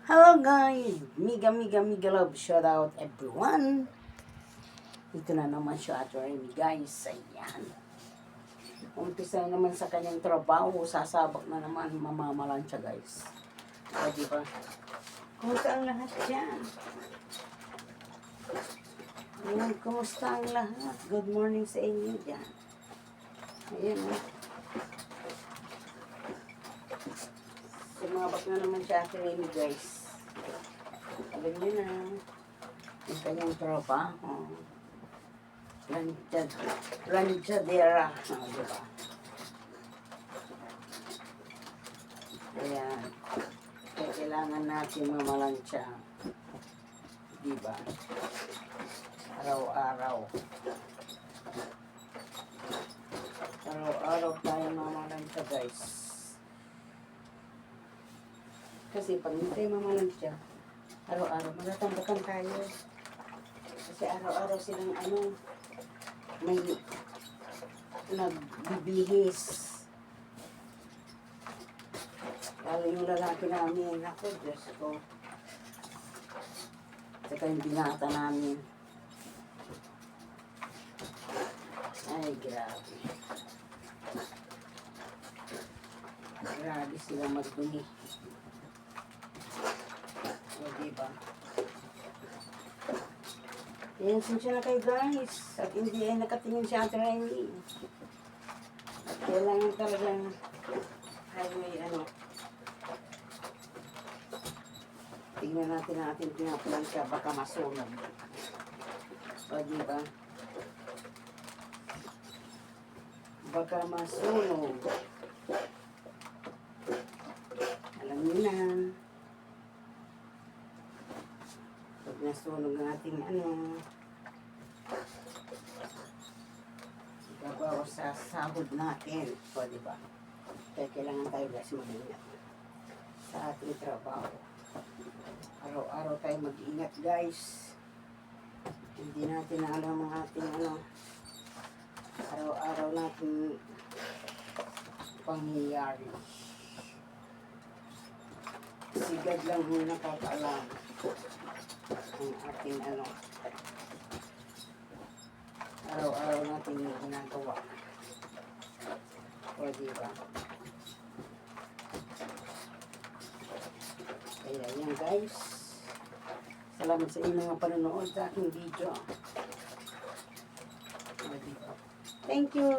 Hello guys! Mega love shout out everyone! Ito na naman siya at Remy guys. Ayan. Umpisa na naman sa kanyang trabaho. Sasabak na naman. Mamamalan siya guys. O diba? Kumusta ang lahat dyan? Ayan, kumusta ang lahat? Good morning sa inyo dyan. Ayan o. Sumabak na naman siya at Remy guys. Alam niyo na, yung kanyang trabaho. Lanchadera. Diba? Ayan. Kaya kailangan natin mamalansya. Diba? Araw-araw. Araw-araw tayo mamalansya guys. Kasi pag hindi tayo mamalansya, araw-araw magatambakan tayo. Kasi araw-araw silang may nagbibihis. Lalo yung lalaki namin. Ako, Diyos ko. Saka yung binata namin. Ay, grabe. Grabe sila magdumi. O, diba? Yan, sinsya na kayo guys. At hindi ay nakatingin si Ate Remy. At kailangan talagang may tingnan natin ang ating pinaplansya. Baka masunog. O, diba? Baka masunog. Alam niyo na. Pag nasunog ang ating gabawas sa sahod natin. O, diba? Kaya kailangan tayo guys mag-ingat sa ating trabaho. Araw-araw tayo mag-ingat guys. Hindi natin alam ang ating araw-araw natin pangyayari. Sigad lang yung nakakaalam ang ating araw-araw natin yung ginagawa. O, diba? Kaya yan guys. Salamat sa inyong mga panonood sa aking video. O, diba? Thank you!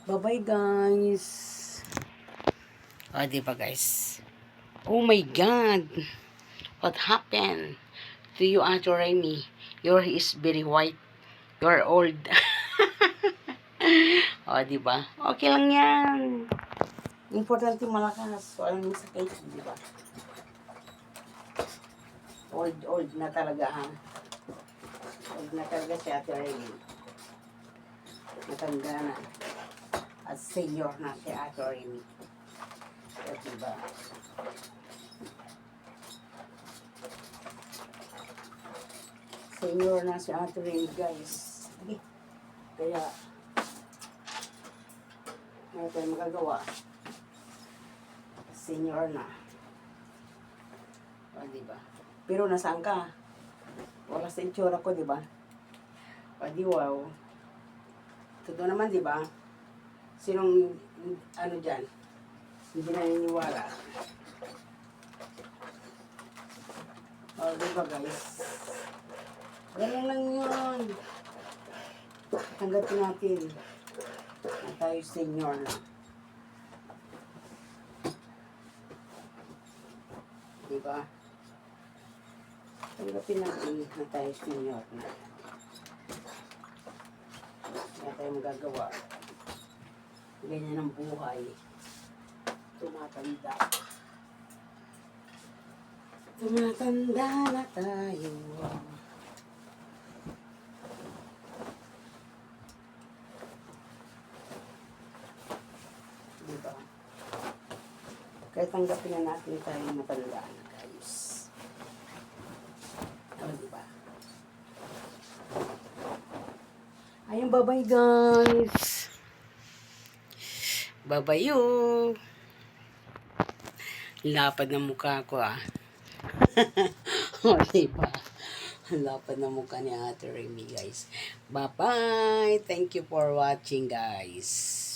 Bye-bye guys! O, diba guys? Oh my God! What happened to you, Ate Remy? Your hair is very white. You're old. O, diba? Okay lang yan. Importante malakas. Walang sakit, diba? Old na talaga, ha? Old na talaga si Ate Remy. Matanda na. At senior na si Ate Remy. O, diba? Senior na si Ate Remy, guys. Kaya, ano tayo magagawa? Senior na. O, diba? Pero nasaan ka? Wala sa itsura ko, diba? O, di wow. Totoo naman, diba? Sinong, dyan? Hindi naniniwala. O, diba, guys? Ganun lang yun. Tanggapin natin na tayo senior na. Diba? Tanggapin natin na tayo senior na. Kaya tayo magagawa. Ganyan ang buhay. Tumatanda. Tumatanda na tayo. Diba? Kaya tanggapin na natin tayo matanda na guys. O, diba? Ayun, bye-bye guys. Bye-bye you. Lapad ng mukha ko, ah. O, diba? Ang lapad na mukha ni Ate Remy, guys. Bye-bye! Thank you for watching, guys.